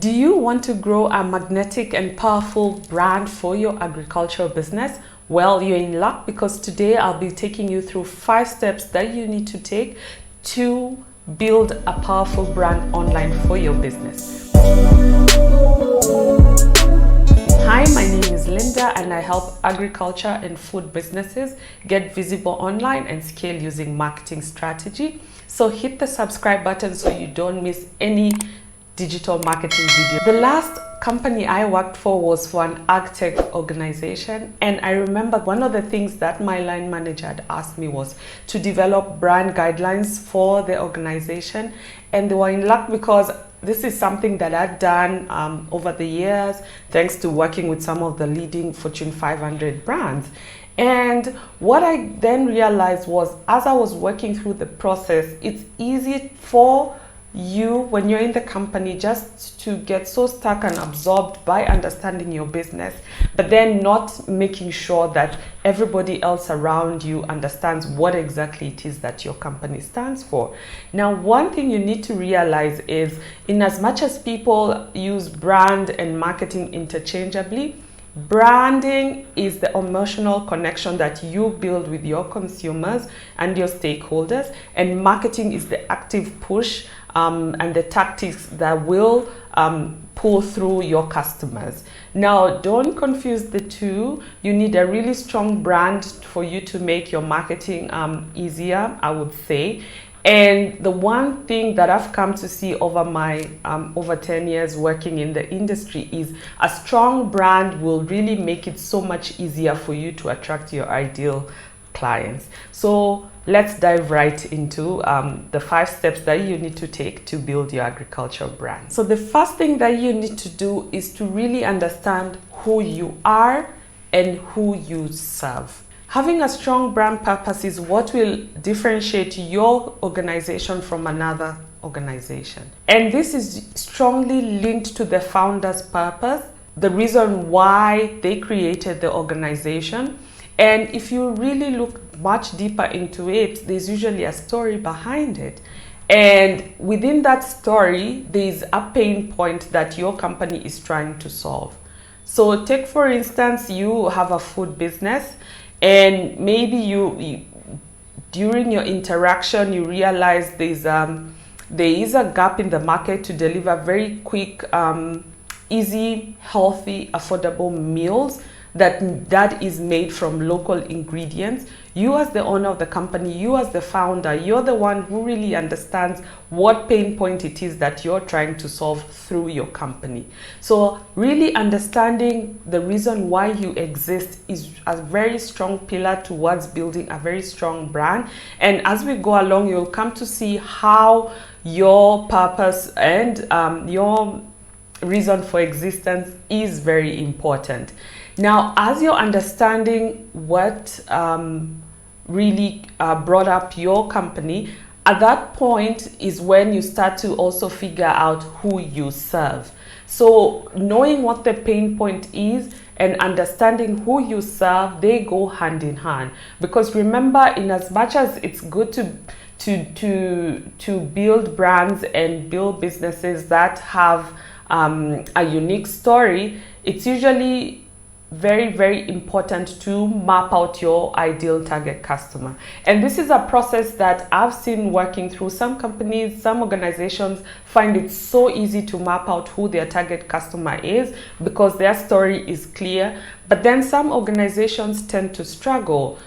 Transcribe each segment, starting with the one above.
Do you want to grow a magnetic and powerful brand for your agricultural business? Well, you're in luck, because today I'll be taking you through 5 steps that you need to take to build a powerful brand online for your business. Hi, my name is Linda and I help agriculture and food businesses get visible online and scale using marketing strategy. So hit the subscribe button so you don't miss any digital marketing video. The last company I worked for was for an ag tech organization, and I remember one of the things that my line manager had asked me was to develop brand guidelines for the organization, and they were in luck because this is something that I'd done over the years thanks to working with some of the leading Fortune 500 brands. And what I then realized was, as I was working through the process, it's easy for you, when you're in the company, just to get so stuck and absorbed by understanding your business, but then not making sure that everybody else around you understands what exactly it is that your company stands for. Now, one thing you need to realize is, in as much as people use brand and marketing interchangeably, branding is the emotional connection that you build with your consumers and your stakeholders, and marketing is the active push and the tactics that will pull through your customers. Now, don't confuse the two. You need a really strong brand for you to make your marketing easier, I would say. And the one thing that I've come to see over my over 10 years working in the industry is a strong brand will really make it so much easier for you to attract your ideal clients. So let's dive right into the 5 steps that you need to take to build your agricultural brand. So the first thing that you need to do is to really understand who you are and who you serve. Having a strong brand purpose is what will differentiate your organization from another organization. And this is strongly linked to the founder's purpose, the reason why they created the organization. And if you really look much deeper into it, there's usually a story behind it. And within that story, there's a pain point that your company is trying to solve. So take, for instance, you have a food business, and maybe you during your interaction, you realize there is a gap in the market to deliver very quick, easy, healthy, affordable meals that is made from local ingredients. You, as the owner of the company, you as the founder, you're the one who really understands what pain point it is that you're trying to solve through your company. So really understanding the reason why you exist is a very strong pillar towards building a very strong brand. And as we go along, you'll come to see how your purpose and your reason for existence is very important. Now, as you're understanding what really brought up your company, at that point is when you start to also figure out who you serve. So knowing what the pain point is and understanding who you serve, they go hand in hand. Because remember, in as much as it's good to build brands and build businesses that have a unique story, it's usually very, very important to map out your ideal target customer. And this is a process that I've seen working through some companies. Some organizations find it so easy to map out who their target customer is because their story is clear. But then some organizations tend to struggle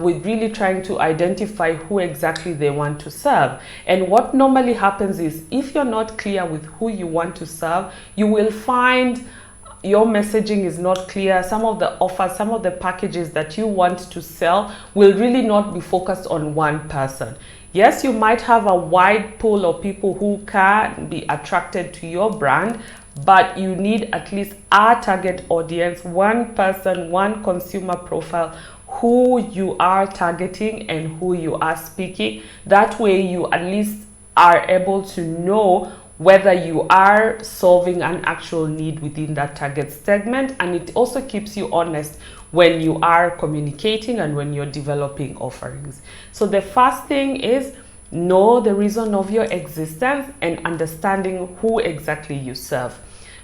with really trying to identify who exactly they want to serve. And what normally happens is, if you're not clear with who you want to serve, you will find your messaging is not clear. Some of the offers, some of the packages that you want to sell will really not be focused on one person. Yes, you might have a wide pool of people who can be attracted to your brand, but you need at least a target audience, one person, one consumer profile who you are targeting and who you are speaking. That way you at least are able to know whether you are solving an actual need within that target segment, and it also keeps you honest when you are communicating and when you're developing offerings. So the first thing is know the reason of your existence and understanding who exactly you serve.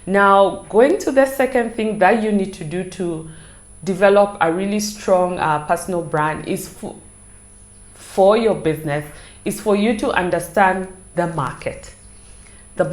Now, going to the second thing that you need to do to develop a really strong personal brand is for your business is for you to understand the market. The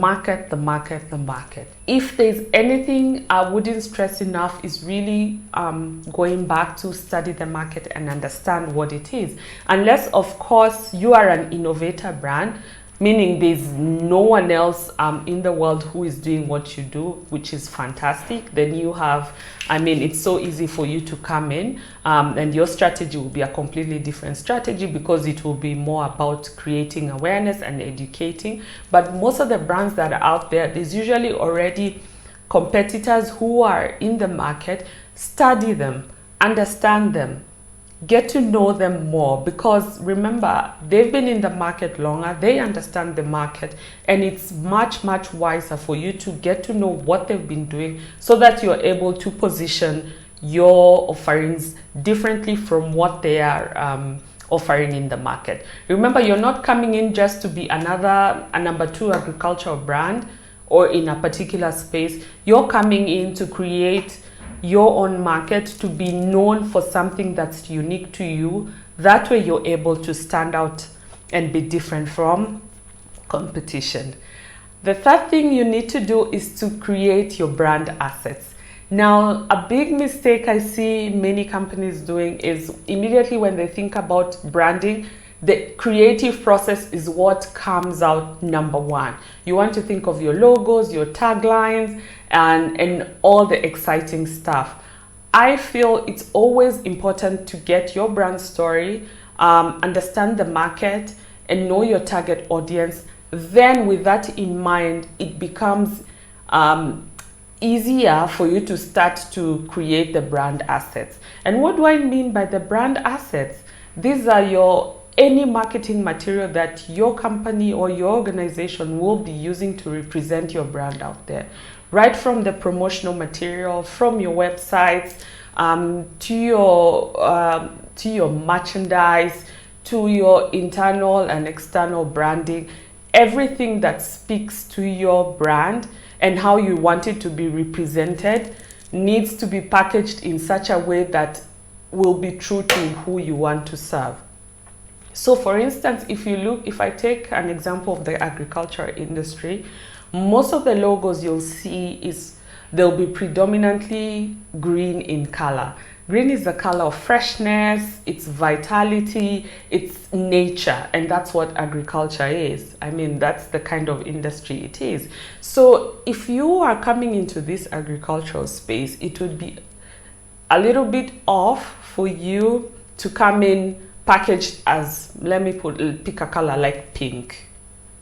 market. If there's anything I wouldn't stress enough is really going back to study the market and understand what it is. Unless, of course, you are an innovator brand, meaning there's no one else in the world who is doing what you do, which is fantastic. Then you have, it's so easy for you to come in and your strategy will be a completely different strategy because it will be more about creating awareness and educating. But most of the brands that are out there, there's usually already competitors who are in the market. Study them, understand them, get to know them more, because remember, they've been in the market longer, they understand the market, and it's much wiser for you to get to know what they've been doing so that you're able to position your offerings differently from what they are offering in the market. Remember, you're not coming in just to be a number 2 agricultural brand or in a particular space. You're coming in to create your own market, to be known for something that's unique to you. That way you're able to stand out and be different from competition. The third thing you need to do is to create your brand assets. Now, a big mistake I see many companies doing is immediately when they think about branding, the creative process is what comes out number 1. You want to think of your logos, your taglines, and all the exciting stuff. I feel it's always important to get your brand story, understand the market, and know your target audience. Then with that in mind, it becomes easier for you to start to create the brand assets. And what do I mean by the brand assets? These are any marketing material that your company or your organization will be using to represent your brand out there. Right from the promotional material, from your websites, to your merchandise, to your internal and external branding, everything that speaks to your brand and how you want it to be represented needs to be packaged in such a way that will be true to who you want to serve. So for instance, if I take an example of the agriculture industry, most of the logos you'll see they'll be predominantly green in color. Green is the color of freshness, it's vitality, it's nature, and that's what agriculture is. That's the kind of industry it is. So if you are coming into this agricultural space, it would be a little bit off for you to come in packaged as, pick a color like pink.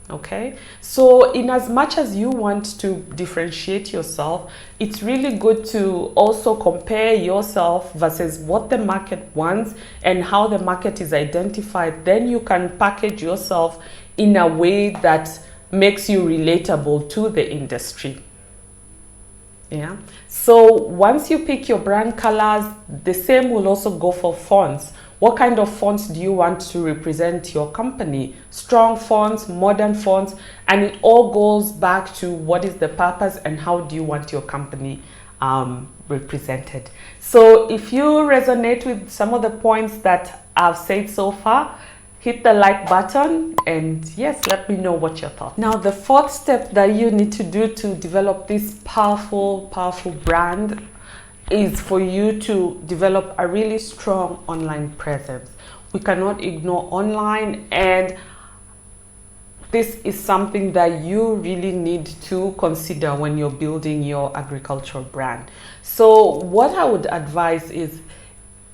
Okay, so in as much as you want to differentiate yourself, it's really good to also compare yourself versus what the market wants and how the market is identified. Then you can package yourself in a way that makes you relatable to the industry. Yeah, so once you pick your brand colors, the same will also go for fonts. What kind of fonts do you want to represent your company? Strong fonts, modern fonts, and it all goes back to what is the purpose and how do you want your company represented. So if you resonate with some of the points that I've said so far, hit the like button and yes, let me know what your thoughts. Now, the fourth step that you need to do to develop this powerful brand is for you to develop a really strong online presence. We cannot ignore online, and this is something that you really need to consider when you're building your agricultural brand. So what I would advise is,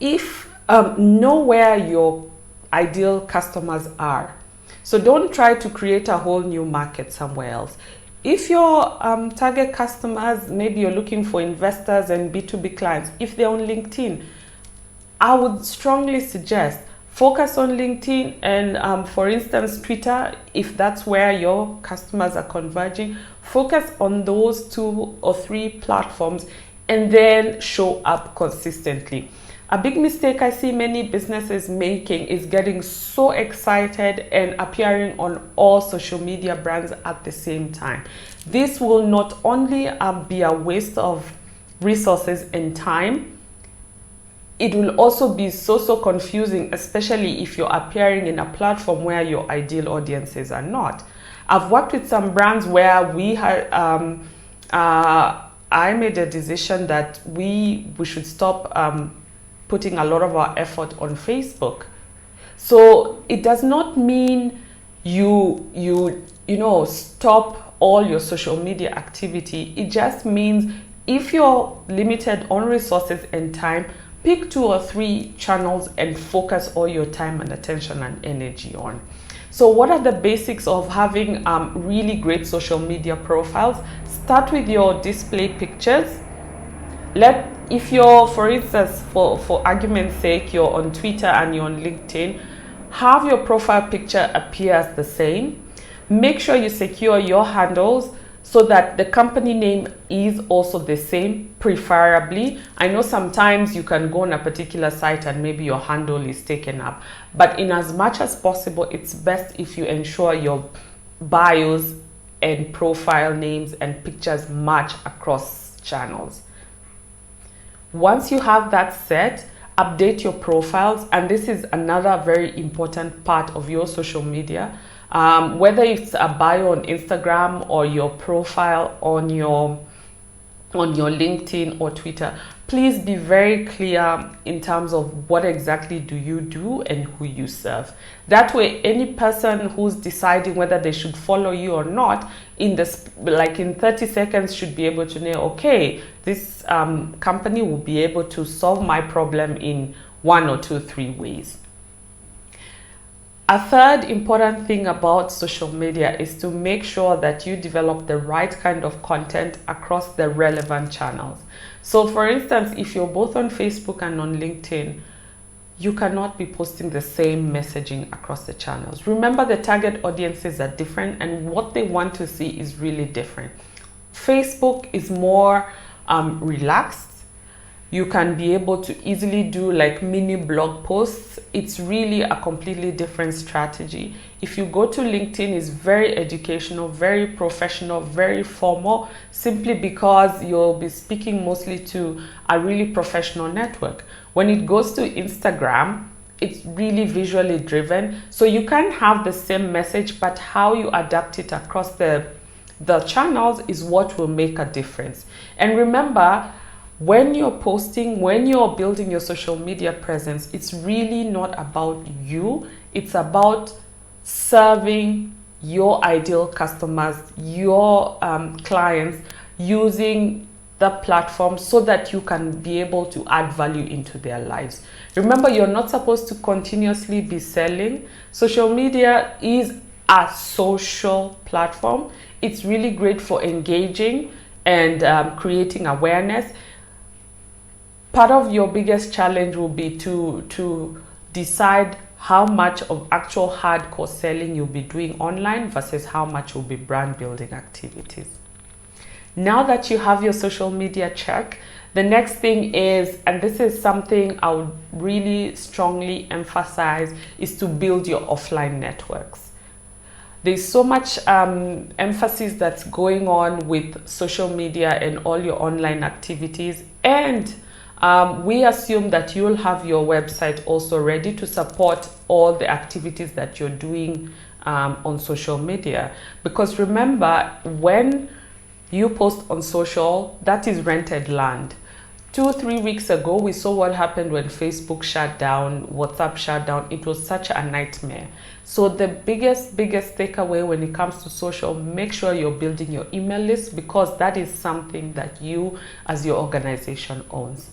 know where your ideal customers are. So don't try to create a whole new market somewhere else. If your target customers, maybe you're looking for investors and B2B clients, if they're on LinkedIn, I would strongly suggest focus on LinkedIn and for instance, Twitter, if that's where your customers are converging, focus on those 2 or 3 platforms and then show up consistently. A big mistake I see many businesses making is getting so excited and appearing on all social media brands at the same time. This will not only be a waste of resources and time, it will also be so confusing, especially if you're appearing in a platform where your ideal audiences are not. I've worked with some brands where we had I made a decision that we should stop putting a lot of our effort on Facebook. So it does not mean you know stop all your social media activity. It just means if you're limited on resources and time, pick 2 or 3 channels and focus all your time and attention and energy on. So what are the basics of having really great social media profiles? Start with your display pictures. If you're, for instance, for argument's sake, you're on Twitter and you're on LinkedIn, have your profile picture appear as the same. Make sure you secure your handles so that the company name is also the same, preferably. I know sometimes you can go on a particular site and maybe your handle is taken up, but in as much as possible, it's best if you ensure your bios and profile names and pictures match across channels. Once you have that set, update your profiles, and this is another very important part of your social media. Whether it's a bio on Instagram or your profile on your LinkedIn or Twitter, please be very clear in terms of what exactly do you do and who you serve. That way, any person who's deciding whether they should follow you or not, in 30 seconds should be able to know, okay, this company will be able to solve my problem in 1 or 2, 3 ways. A third important thing about social media is to make sure that you develop the right kind of content across the relevant channels. So for instance, if you're both on Facebook and on LinkedIn, you cannot be posting the same messaging across the channels. Remember, the target audiences are different and what they want to see is really different. Facebook is more relaxed. You can be able to easily do like mini blog posts. It's really a completely different strategy. If you go to LinkedIn, it's very educational, very professional, very formal, simply because you'll be speaking mostly to a really professional network. When it goes to Instagram, it's really visually driven. So you can have the same message, but how you adapt it across the channels is what will make a difference. And remember, when you're posting, when you're building your social media presence, it's really not about you. It's about serving your ideal customers, your clients, using the platform so that you can be able to add value into their lives. Remember, you're not supposed to continuously be selling. Social media is a social platform. It's really great for engaging and creating awareness. Part of your biggest challenge will be to decide how much of actual hardcore selling you'll be doing online versus how much will be brand building activities. Now that you have your social media check, the next thing is, and this is something I would really strongly emphasize, is to build your offline networks. There's so much emphasis that's going on with social media and all your online activities, and we assume that you'll have your website also ready to support all the activities that you're doing on social media. Because remember, when you post on social, that is rented land. 2-3 weeks ago, we saw what happened when Facebook shut down, WhatsApp shut down. It was such a nightmare. So the biggest takeaway when it comes to social, make sure you're building your email list, because that is something that you as your organization owns.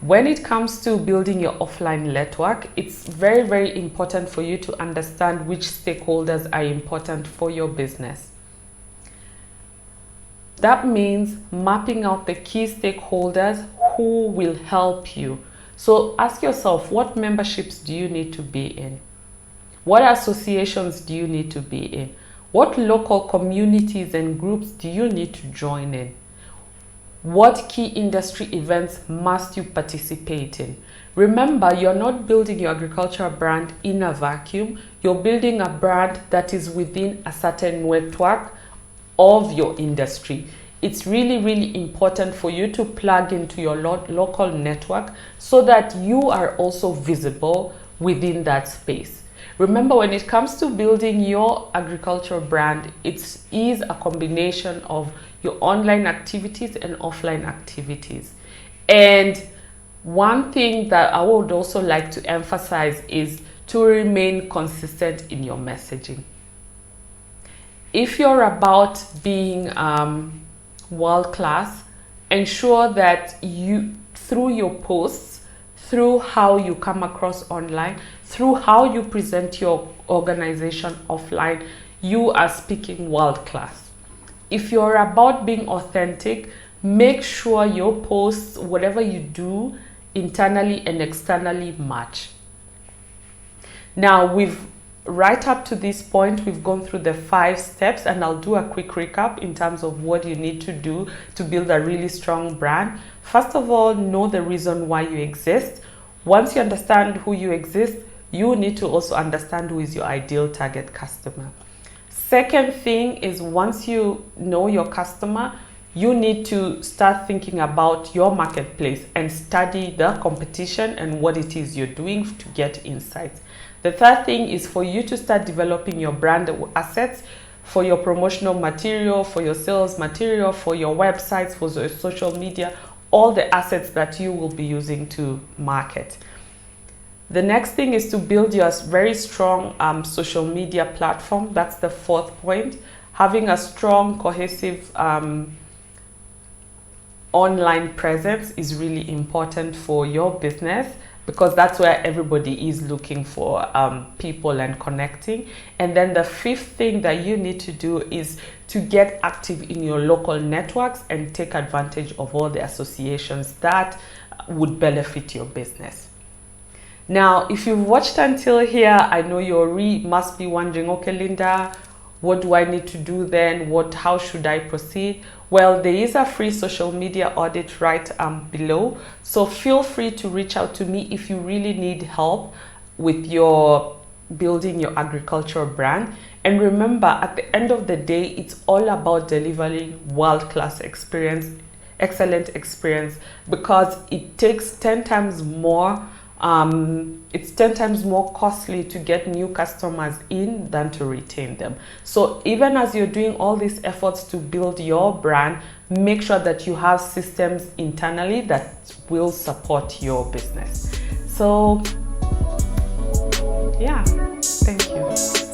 When it comes to building your offline network, it's very important for you to understand which stakeholders are important for your business. That means mapping out the key stakeholders who will help you. So ask yourself, what memberships do you need to be in? What associations do you need to be in? What local communities and groups do you need to join in? What key industry events must you participate in? Remember, you're not building your agricultural brand in a vacuum. You're building a brand that is within a certain network of your industry. It's really, really important for you to plug into your local network so that you are also visible within that space. Remember, when it comes to building your agricultural brand, it is a combination of your online activities and offline activities. And one thing that I would also like to emphasize is to remain consistent in your messaging. If you're about being world-class, ensure that you, through your posts, through how you come across online, through how you present your organization offline, you are speaking world-class. If you're about being authentic, make sure your posts, whatever you do, internally and externally match. Now, right up to this point, we've gone through the 5 steps, and I'll do a quick recap in terms of what you need to do to build a really strong brand. First of all, know the reason why you exist. Once you understand who you exist, you need to also understand who is your ideal target customer. Second thing is, once you know your customer, you need to start thinking about your marketplace and study the competition and what it is you're doing to get insights. The third thing is for you to start developing your brand assets for your promotional material, for your sales material, for your websites, for your social media, all the assets that you will be using to market. The next thing is to build your very strong social media platform. That's the 4th point. Having a strong, cohesive online presence is really important for your business, because that's where everybody is looking for people and connecting. And then the 5th thing that you need to do is to get active in your local networks and take advantage of all the associations that would benefit your business. Now, if you've watched until here, I know you must be wondering, okay, Linda, what do I need to do then? How should I proceed? Well, there is a free social media audit right below. So feel free to reach out to me if you really need help with your building your agricultural brand. And remember, at the end of the day, it's all about delivering world-class experience, excellent experience, because it takes 10 times more. It's 10 times more costly to get new customers in than to retain them. So even as you're doing all these efforts to build your brand, make sure that you have systems internally that will support your business. So yeah, thank you.